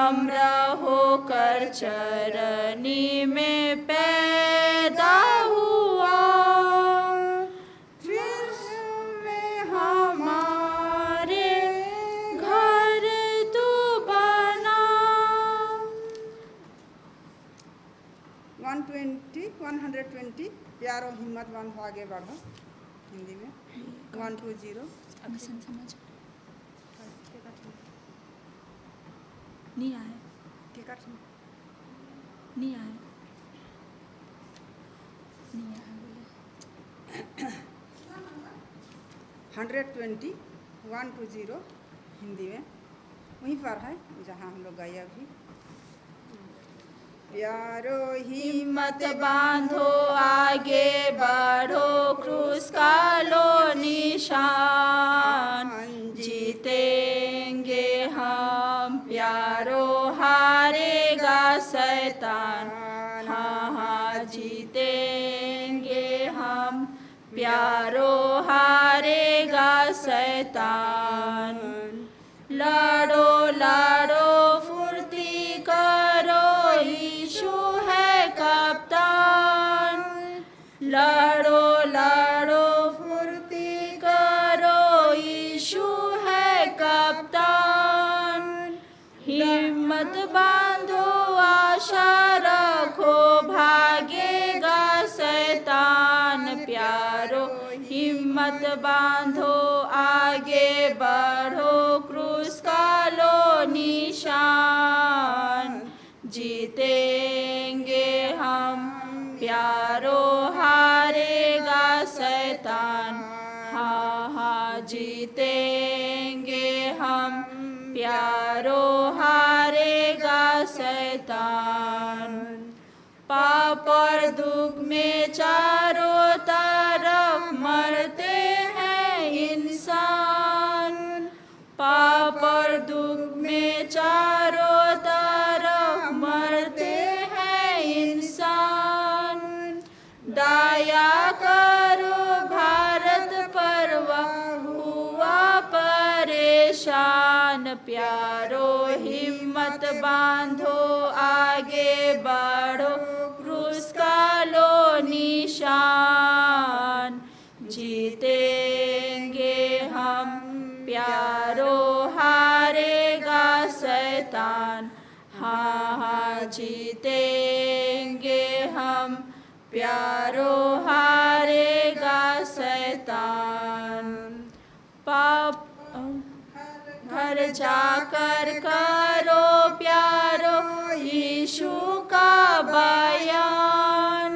नम्र होकर चरनी में पैदा हुआ, फिर में हमारे घर तू बना। 120 प्यारो हिम्मतवान हो आगे बढ़ो। हिंदी में 120 अक्सन समझ नहीं आए, नहीं आए, नहीं आए बोले। 120 120 हिंदी में वहीं पर है जहाँ हम लोग गए अभी। प्यारो हिम्मत बांधो आगे बढ़ो, क्रूस का लो निशान, जीतेंगे हम प्यारो, हारेगा शैतान। हाँ हाँ जीतेंगे हम प्यारो, हारेगा शैतान। लड़ो लड़ो फुर्ती करो, यीशु है कप्तान। लड़ो लड़ो फुर्ती करो, यीशु है कप्तान। हिम्मत बांधो आशा रखो, भागेगा शैतान प्यारो। हिम्मत बांधो आगे बढ़ो, क्रूस का लो निशान, जीतेंगे हम प्यारो, हारेगा शैतान। हाँ हाँ जीतेंगे हम प्यारो, हारेगा शैतान। पाप और दुख में चारों तरफ मरते हैं इंसान, पाप और दुख में चारों तरफ मरते हैं इंसान। दया करो भारत पर, हुआ परेशान प्यारो। हिम्मत बांधो आगे बढ़ो, क्रूस का लो निशान, जीतेंगे हम प्यारो, हारेगा शैतान। हाँ हाँ जीतेंगे हम प्यारो, हारेगा शैतान। पाप घर जाकर करो प्यारो यीशु का बयान,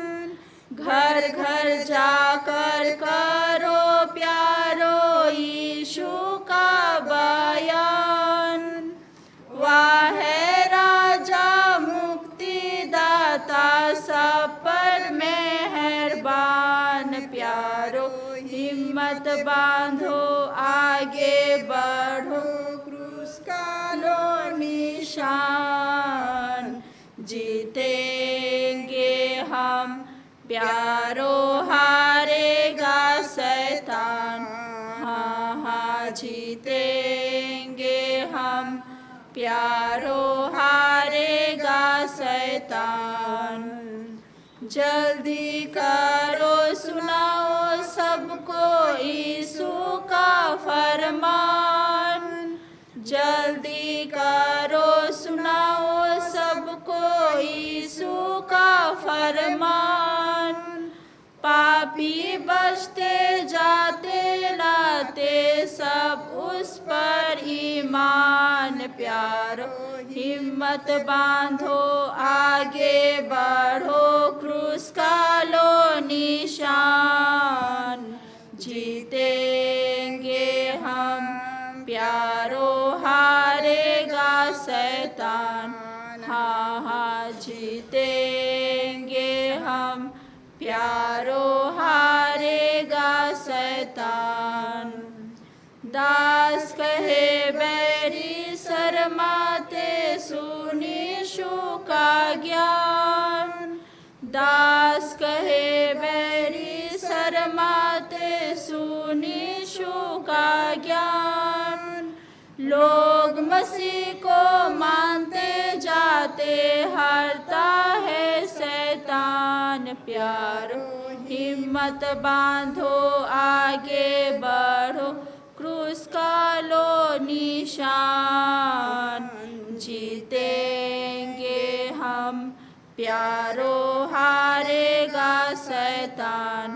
घर घर जाकर करो प्यारो यीशु का बयान। वह है राजा मुक्तिदाता, सब पर मेहरबान प्यारो। हिम्मत बांधो आगे बढ़ो, क्रूस का लो निशान, जीतेंगे हम प्यारो, हारेगा शैतान। हाँ हाँ जीतेंगे हम प्यारो, हारेगा शैतान। जल्दी करो सुनाओ सबको यीशु का फरमान, जल्दी करो सुनाओ सबको यीशु का फरमान। पापी बचते जाते लाते सब उस पर ईमान प्यारो। हिम्मत बांधो आगे बढ़ो, क्रूस का लो निशान, जीतेंगे हम प्यारो, हारेगा शैतान। हाँ हाँ जीतेंगे हम प्यारो, हारेगा शैतान। दास कहे बैरी शर्माते सुन यीशु का ज्ञान, दास कहे बैरी शर्माते सुन यीशु का ज्ञान। लोग मसीह को मानते प्यारो, हिम्मत बांधो आगे बढ़ो, क्रूस का लो निशान। जीतेंगे हम प्यारो, हारेगा शैतान।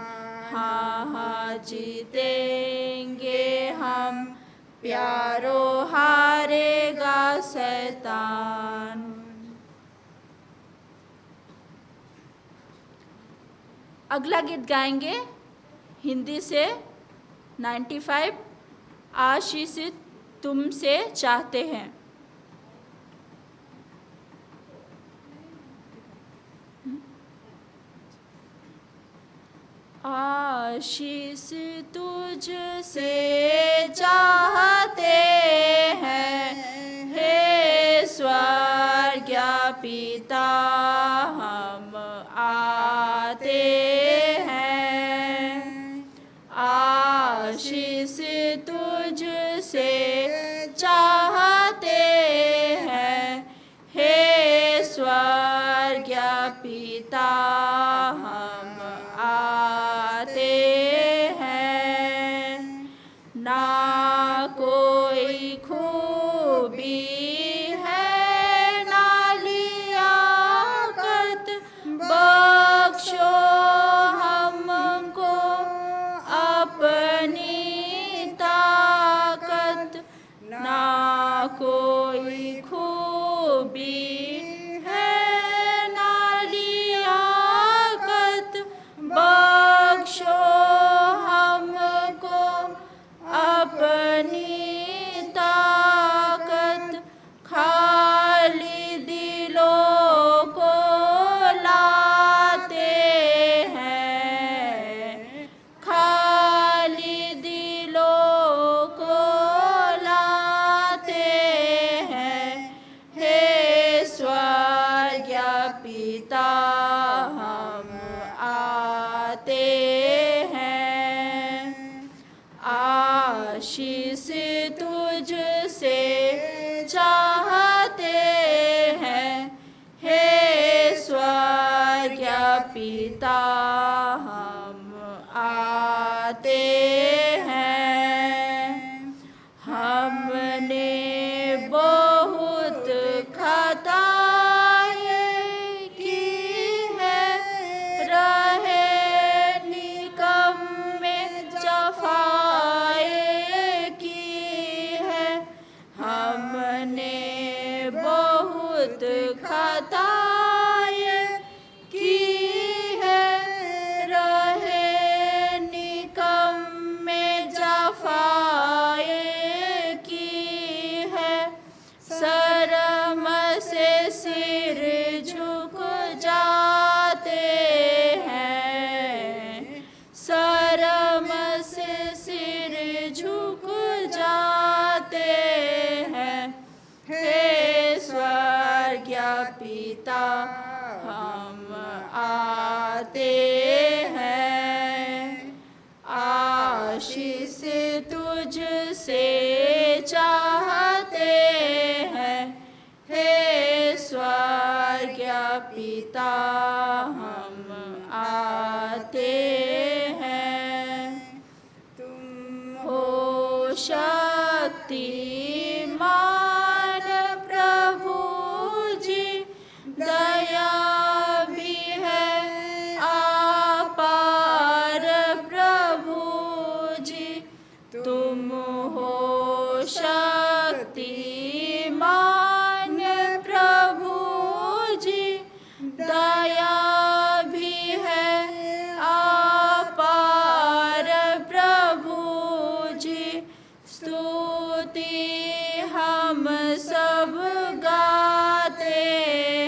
हाँ हाँ जीतेंगे हम प्यारो, हारेगा शैतान। अगला गीत गाएंगे हिंदी से 95, आशीषित तुमसे चाहते हैं। आशीष तुझसे चाहते हैं, हे स्वर्गीय पिता हम आते हैं। आशीष तुझसे चाहते हैं, हे स्वर्गीय पिता हम आते हैं। ना कोई खूबी है ना लियाकत, बख्शो हमको अपनी ताकत। ना कोई खूबी है ना लियाकत, बख्शो हमको अपनी ताकत। खाली दिलों को लाते हैं, खाली दिलों को लाते हैं, हे स्वर्गीय पिता हम आते हैं। आशीष तुझसे चाहते हैं, हे स्वर्गीय पिता हम आते हैं। हमने बहुत खताएं की है, रहे निकम्मे जफाएं की है। हमने बहुत खताएं की है, रहे निकम्मे जफाएं की है। शर्म से सिर झुक जाते हैं, शर्म से सिर झुक जाते हैं, हे स्वर्गीय पिता हम आते हैं। आशीष तुझसे चाहते हैं, हे स्वर्गीय पिता हम आते हैं। तुम हो शक्तिमान प्रभु जी, दया भी है अपार प्रभु जी। तुम हो शक्तिमान प्रभु जी, दया भी है अपार प्रभु जी। स्तुति हम सब गाते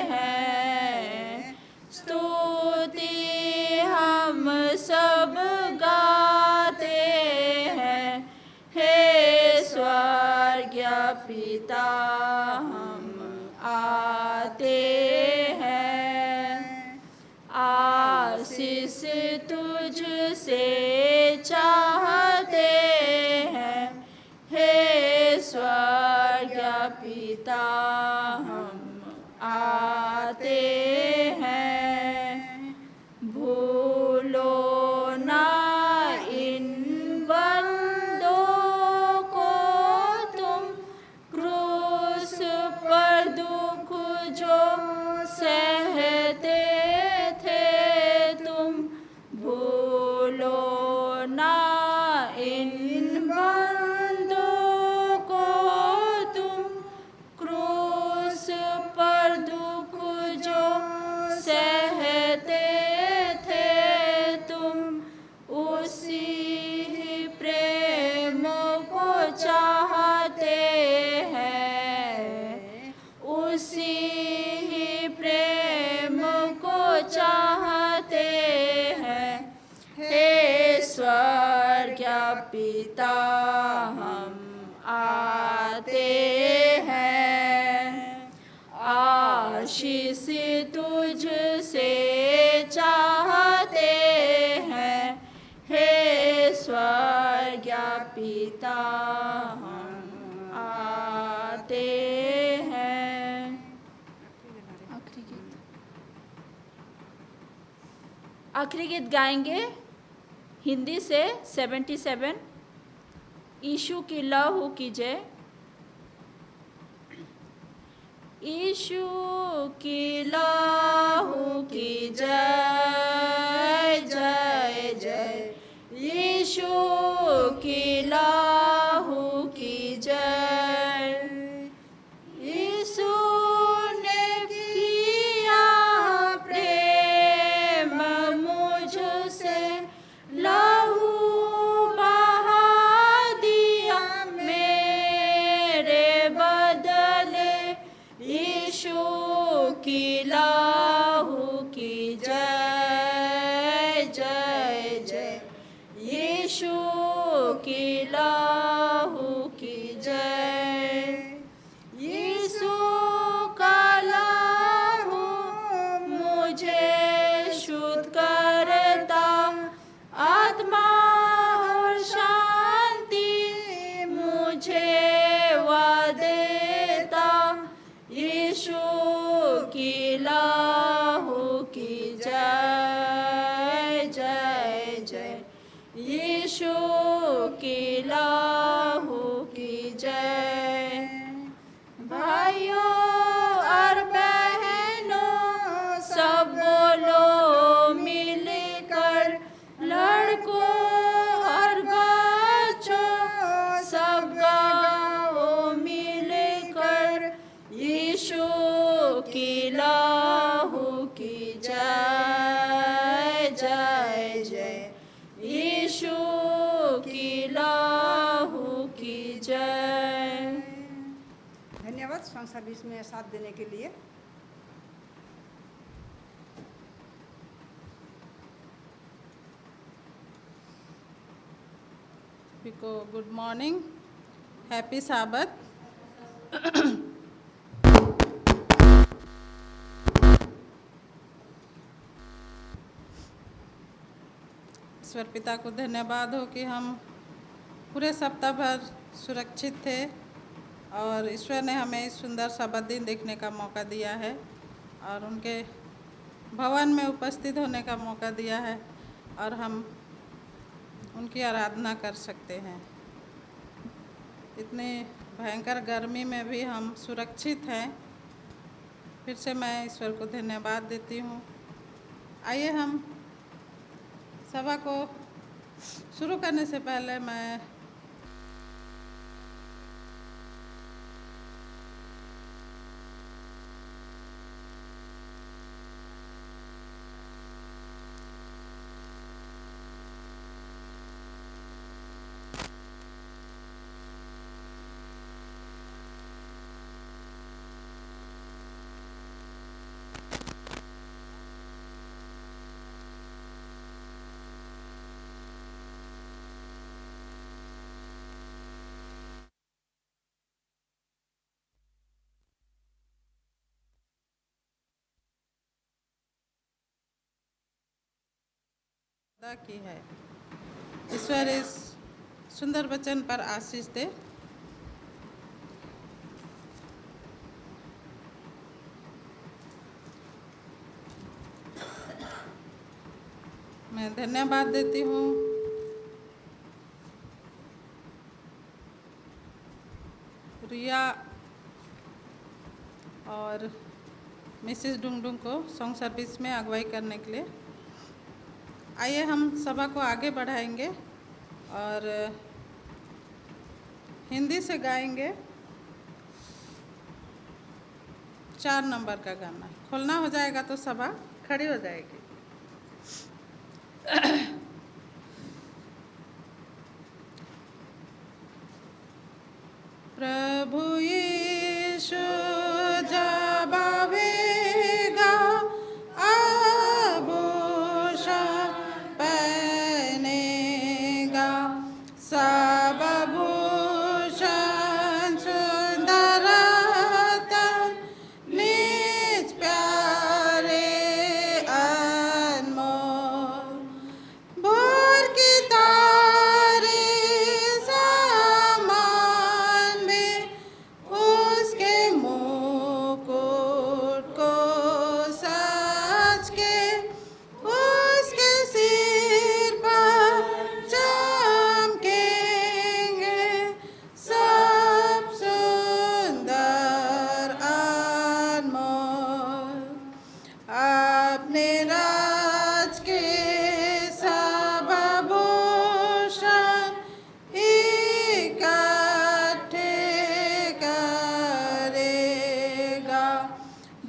हैं, स्तुति हम सब गाते हैं, हे स्वर्गीय पिता हम आते हैं। आशीष तुझसे चाहते हैं, हे स्वर्गीय पिता हम आते हैं। ही प्रेम को चाहते हैं। हे स्वर्ग पिता हम आते हैं, आशीष तुझसे चाहते हैं। हे स्वर्ग पिता हम आते हैं। आखिरी गीत गाएंगे हिंदी से 77, यीशु की लहू की जय। यीशु की लहू की जय जय जय, यीशु की लहू की जय। यीशु ने किया प्रेम मुझसे, लहू बहा दिया मेरे बदले। यीशु की लहू की जय जय जय, यीशु की लहू की जय। यीशु का लहू मुझे शुद्ध करता, आत्मा और शांति मुझे वह देता। यीशु की लहू की जय जय जय, यीशु की लहू की जय। भाइयों और बहनों सब बोलो मिलकर, लड़कों और बच्चों सब गाओ मिलकर। यीशु की लहू की जय जय जय, यीशु की लहू की जय। धन्यवाद सॉन्ग सर्विस में साथ देने के लिए। को गुड मॉर्निंग, हैप्पी साबत। ईश्वर पिता को धन्यवाद हो कि हम पूरे सप्ताह भर सुरक्षित थे और ईश्वर ने हमें इस सुंदर साबत दिन देखने का मौका दिया है और उनके भवन में उपस्थित होने का मौका दिया है और हम उनकी आराधना कर सकते हैं। इतनी भयंकर गर्मी में भी हम सुरक्षित हैं। फिर से मैं ईश्वर को धन्यवाद देती हूँ। आइए हम सभा को शुरू करने से पहले मैं की है। ईश्वर इस सुंदर वचन पर आशीष दे। मैं धन्यवाद देती हूँ रिया और मिसेस डुंगडुंग को सॉन्ग सर्विस में अगुवाई करने के लिए। आइए हम सभा को आगे बढ़ाएंगे और हिंदी से गाएंगे 4 नंबर का गाना। खोलना हो जाएगा तो सभा खड़ी हो जाएगी। प्रभु यीशु जब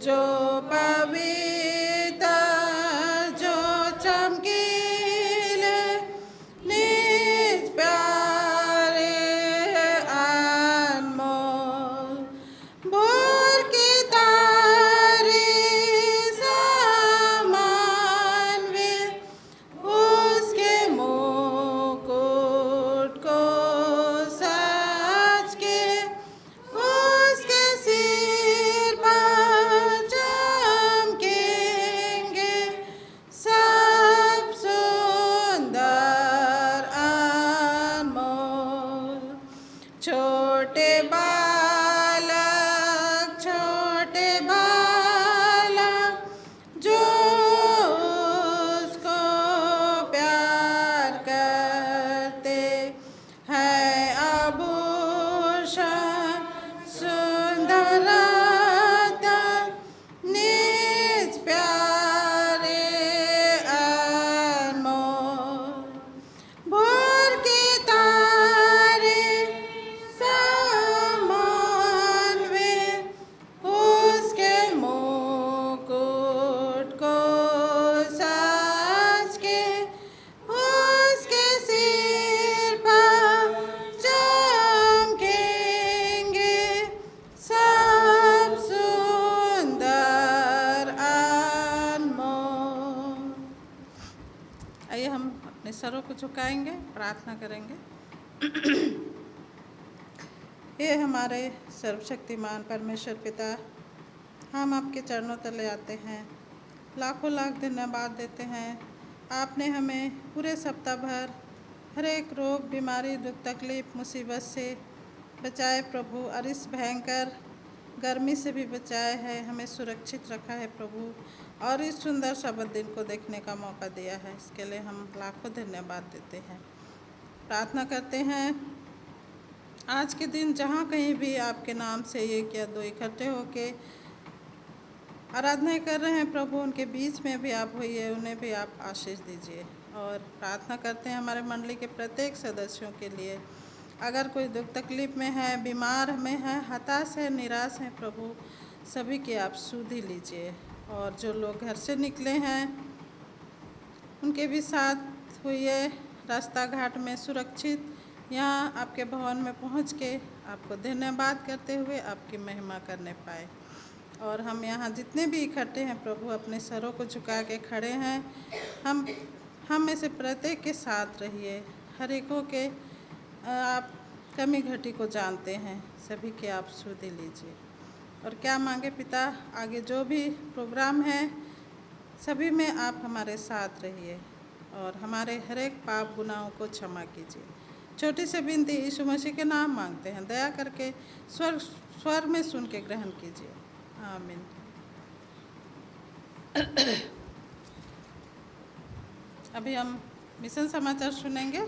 जो पवित्र जो चमकीले निज प्यारे अनमोल भोर की तारे समान वे उसके मुकुट को सज के उसके सिर पर चमकेंगे सब सुंदर अनमोल छोटे बालक जो उसको प्यार करते हैं आभूषण सुंदर निज प्यारे अनमोल भोर के तारे समान वे उसके मुकुट को सज के उसके सिर पर चमकेंगे सब सुंदर अनमोल। आइए हम अपने सरों को झुकाएंगे, प्रार्थना करेंगे। हे हमारे सर्वशक्तिमान परमेश्वर पिता, हम आपके चरणों तले आते हैं, लाखों लाख धन्यवाद देते हैं। आपने हमें पूरे सप्ताह भर हर एक रोग, बीमारी, दुख, तकलीफ, मुसीबत से बचाए प्रभु, और इस भयंकर गर्मी से भी बचाया है, हमें सुरक्षित रखा है प्रभु, और इस सुंदर शबद दिन को देखने का मौका दिया है। इसके लिए हम लाखों धन्यवाद देते हैं। प्रार्थना करते हैं आज के दिन जहाँ कहीं भी आपके नाम से एक या दो इकट्ठे होके आराधना कर रहे हैं प्रभु, उनके बीच में भी आप होइए, उन्हें भी आप आशीष दीजिए। और प्रार्थना करते हैं हमारे मंडली के प्रत्येक सदस्यों के लिए, अगर कोई दुख तकलीफ में है, बीमार में है, हताश है, निराश है प्रभु, सभी की आप सुधि लीजिए। और जो लोग घर से निकले हैं उनके भी साथ हुए, रास्ता घाट में सुरक्षित यहाँ आपके भवन में पहुँच के आपको धन्यवाद करते हुए आपकी महिमा करने पाए। और हम यहाँ जितने भी इकट्ठे हैं प्रभु, अपने सरों को झुका के खड़े हैं। हम में से प्रत्येक के साथ रहिए, हर एकों के आप कमी घटी को जानते हैं, सभी के आप सुधि लीजिए। और क्या मांगे पिता, आगे जो भी प्रोग्राम है सभी में आप हमारे साथ रहिए और हमारे हर एक पाप गुनाहों को क्षमा कीजिए। छोटी सी विनती यीशु मसीह के नाम मांगते हैं, दया करके स्वर में सुन के ग्रहण कीजिए, आमीन। अभी हम मिशन समाचार सुनेंगे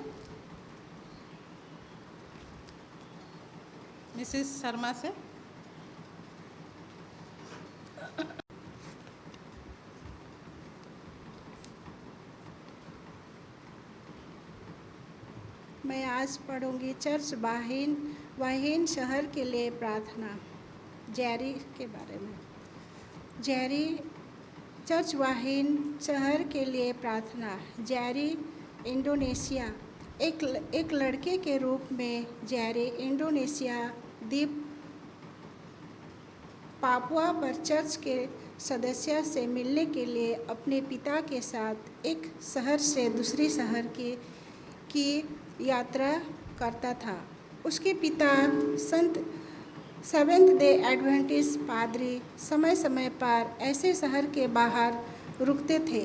मिसेस शर्मा से। मैं आज पढ़ूंगी चर्च वाहिन शहर के लिए प्रार्थना, जेरी के बारे में। जेरी चर्च वाहिन शहर के लिए प्रार्थना। Jerry Indonesia. एक लड़के के रूप में जेरी इंडोनेशिया द्वीप पापुआ पर चर्च के सदस्य से मिलने के लिए अपने पिता के साथ एक शहर से दूसरी शहर की यात्रा करता था। उसके पिता संत सेवेंथ डे एडवेंटिस्ट पादरी समय समय पर ऐसे शहर के बाहर रुकते थे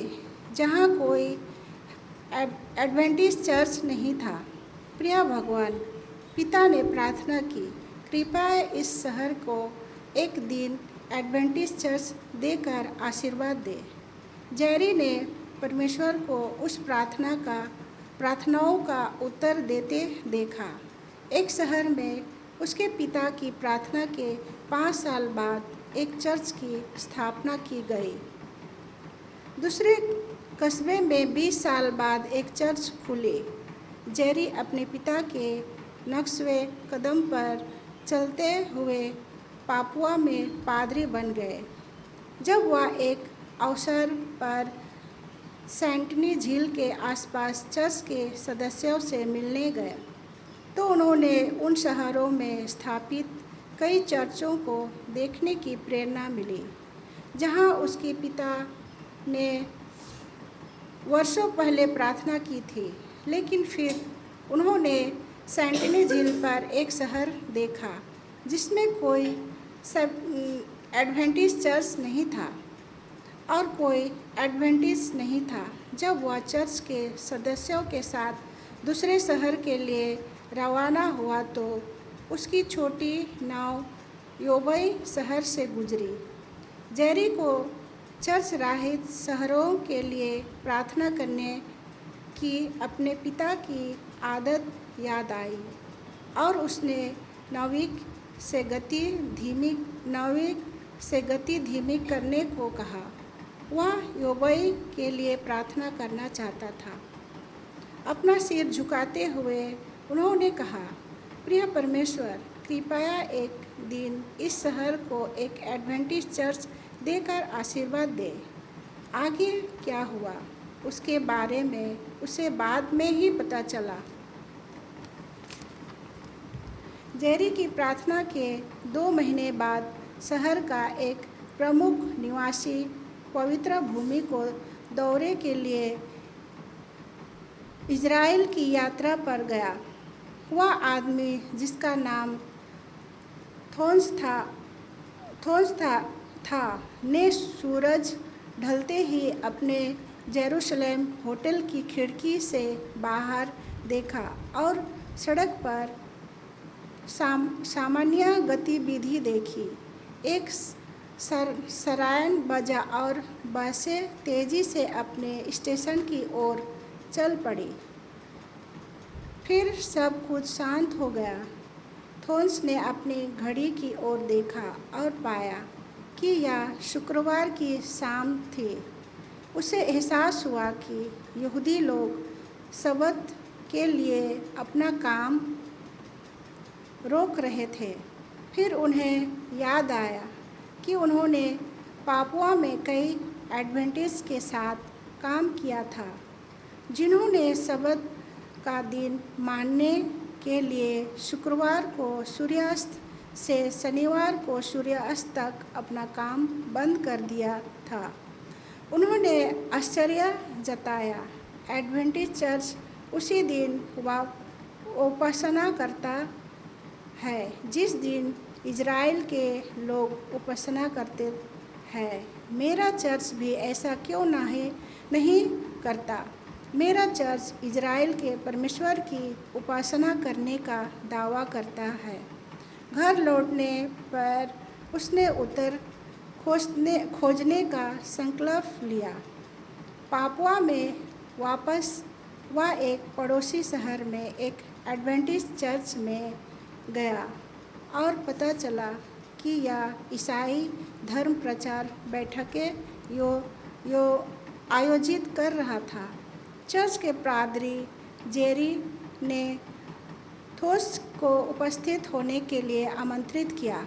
जहाँ कोई एडवेंटिस्ट चर्च नहीं था। प्रिय भगवान, पिता ने प्रार्थना की, कृपया इस शहर को एक दिन एडवेंटिस्ट चर्च देकर आशीर्वाद दे। जेरी ने परमेश्वर को उस प्रार्थनाओं का उत्तर देते देखा। एक शहर में उसके पिता की प्रार्थना के 5 साल बाद एक चर्च की स्थापना की गई। दूसरे कस्बे में 20 साल बाद एक चर्च खुली। जेरी अपने पिता के नक्शे कदम पर चलते हुए पापुआ में पादरी बन गए। जब वह एक अवसर पर सेंटनी झील के आसपास चर्च के सदस्यों से मिलने गया तो उन्होंने उन शहरों में स्थापित कई चर्चों को देखने की प्रेरणा मिली जहां उसके पिता ने वर्षों पहले प्रार्थना की थी। लेकिन फिर उन्होंने सेंटनी झील पर एक शहर देखा जिसमें कोई एडवेंटिस्ट चर्च नहीं था और कोई एडवेंटिस्ट नहीं था। जब वह चर्च के सदस्यों के साथ दूसरे शहर के लिए रवाना हुआ तो उसकी छोटी नाव योबई शहर से गुजरी। जेरी को चर्च रहित शहरों के लिए प्रार्थना करने की अपने पिता की आदत याद आई और उसने नाविक से गति धीमी करने को कहा। वह योबई के लिए प्रार्थना करना चाहता था। अपना सिर झुकाते हुए उन्होंने कहा, प्रिय परमेश्वर, कृपया एक दिन इस शहर को एक एडवेंटिस्ट चर्च देकर आशीर्वाद दे। आगे क्या हुआ उसके बारे में उसे बाद में ही पता चला। जेरी की प्रार्थना के 2 महीने बाद शहर का एक प्रमुख निवासी पवित्र भूमि को दौरे के लिए इज़राइल की यात्रा पर गया। वह आदमी जिसका नाम थोन्स था ने सूरज ढलते ही अपने जेरूशलेम होटल की खिड़की से बाहर देखा और सड़क पर सामान्य गतिविधि देखी। एक सरायन बजा और बसें तेज़ी से अपने स्टेशन की ओर चल पड़ी। फिर सब कुछ शांत हो गया। थोन्स ने अपनी घड़ी की ओर देखा और पाया कि यह शुक्रवार की शाम थी। उसे एहसास हुआ कि यहूदी लोग सबत के लिए अपना काम रोक रहे थे। फिर उन्हें याद आया कि उन्होंने पापुआ में कई एडवेंटिस्ट के साथ काम किया था जिन्होंने सबत का दिन मानने के लिए शुक्रवार को सूर्यास्त से शनिवार को सूर्यास्त तक अपना काम बंद कर दिया था। उन्होंने आश्चर्य जताया। एडवेंटिस्ट चर्च उसी दिन उपासना करता है जिस दिन इज़राइल के लोग उपासना करते हैं। मेरा चर्च भी ऐसा क्यों नहीं करता? मेरा चर्च इज़राइल के परमेश्वर की उपासना करने का दावा करता है। घर लौटने पर उसने उत्तर खोजने का संकल्प लिया। पापुआ में वापस वह एक पड़ोसी शहर में एक एडवेंटिस्ट चर्च में गया और पता चला कि यह ईसाई धर्म प्रचार बैठकें आयोजित कर रहा था। चर्च के पादरी जेरी ने थोस को उपस्थित होने के लिए आमंत्रित किया।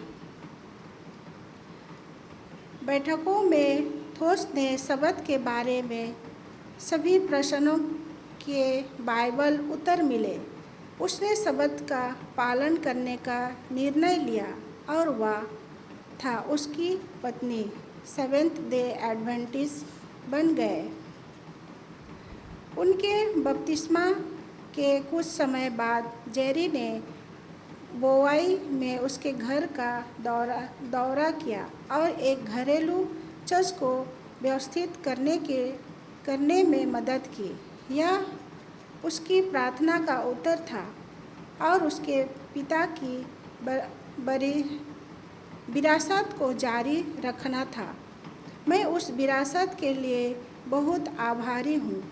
बैठकों में थोस ने सबत के बारे में सभी प्रश्नों के बाइबल उत्तर मिले। उसने सबत का पालन करने का निर्णय लिया और वह था उसकी पत्नी सेवेंथ डे एडवेंटिस्ट बन गए। उनके बपतिस्मा के कुछ समय बाद जेरी ने बोवाई में उसके घर का दौरा किया और एक घरेलू चर्च को व्यवस्थित करने में मदद की। यह उसकी प्रार्थना का उत्तर था और उसके पिता की बड़ी विरासत को जारी रखना था। मैं उस विरासत के लिए बहुत आभारी हूँ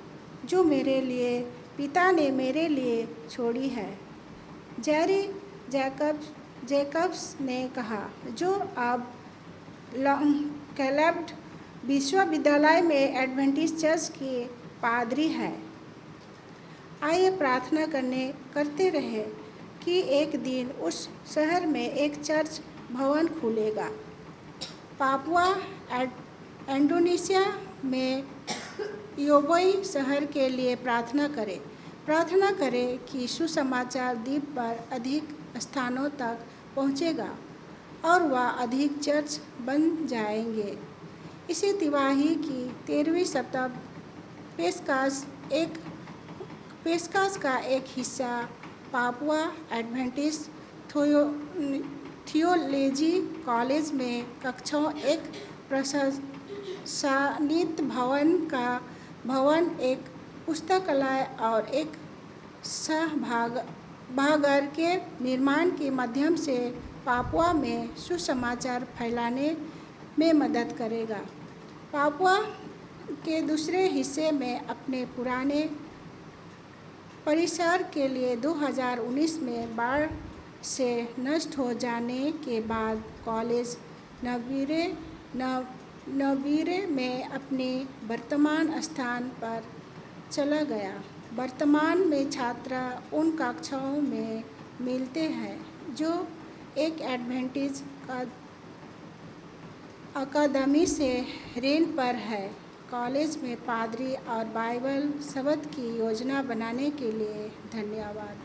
जो मेरे लिए पिता ने मेरे लिए छोड़ी है। जेरी जैकब्स ने कहा, जो अब कैलेब्ड विश्वविद्यालय में एडवेंटिस्ट चर्च के पादरी है। आइए प्रार्थना करते रहे कि एक दिन उस शहर में एक चर्च भवन खुलेगा। पापुआ इंडोनेशिया में योबोई शहर के लिए प्रार्थना करें। प्रार्थना करें कि सुसमाचार द्वीप पर अधिक स्थानों तक पहुंचेगा और वह अधिक चर्च बन जाएंगे। इसी तिमाही की 13वीं सप्ताह पेशकश का एक हिस्सा पापुआ एडवेंटिस्ट थियोलॉजी कॉलेज में कक्षाओं, एक प्रशासनिक भवन, एक पुस्तकालय और एक सभागार के निर्माण के माध्यम से पापुआ में सुसमाचार फैलाने में मदद करेगा। पापुआ के दूसरे हिस्से में अपने पुराने परिसर के लिए 2019 में बाढ़ से नष्ट हो जाने के बाद कॉलेज नवीरे में अपने वर्तमान स्थान पर चला गया। वर्तमान में छात्र उन कक्षाओं में मिलते हैं जो एक एडवेंटिस्ट अकादमी से रेंट पर है। कॉलेज में पादरी और बाइबल शब्द की योजना बनाने के लिए धन्यवाद।